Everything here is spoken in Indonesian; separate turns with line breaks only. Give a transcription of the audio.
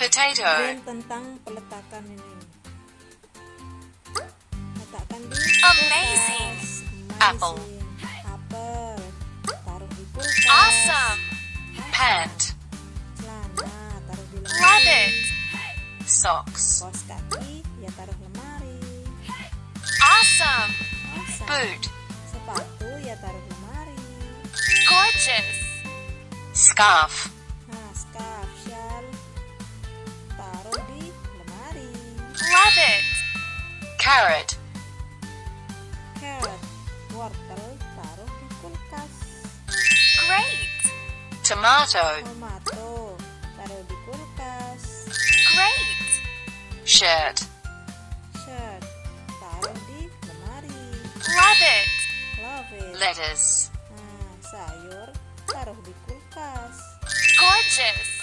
Potato.
Dan tentang peletakan ini. Letakkan di
Amazing.
kulkas.
Apple.
Apel. Taruh di kulkas.
Awesome. Pant.
Celana taruh di lemari.
Love it. Socks.
Kaos kaki ya taruh lemari.
Awesome.
Awesome.
Boot.
Sepatu ya taruh lemari.
Gorgeous. Scarf.
Nah, scarf, shawl taruh di lemari.
Love it. Carrot.
Carrot, wortel taruh di kulkas.
Great. Tomato.
Tomato taruh di kulkas.
Great. Shirt.
Shirt taruh di lemari.
Love it.
Love it.
Lettuce.
Nah, sayur taruh di kulkas.
Gorgeous.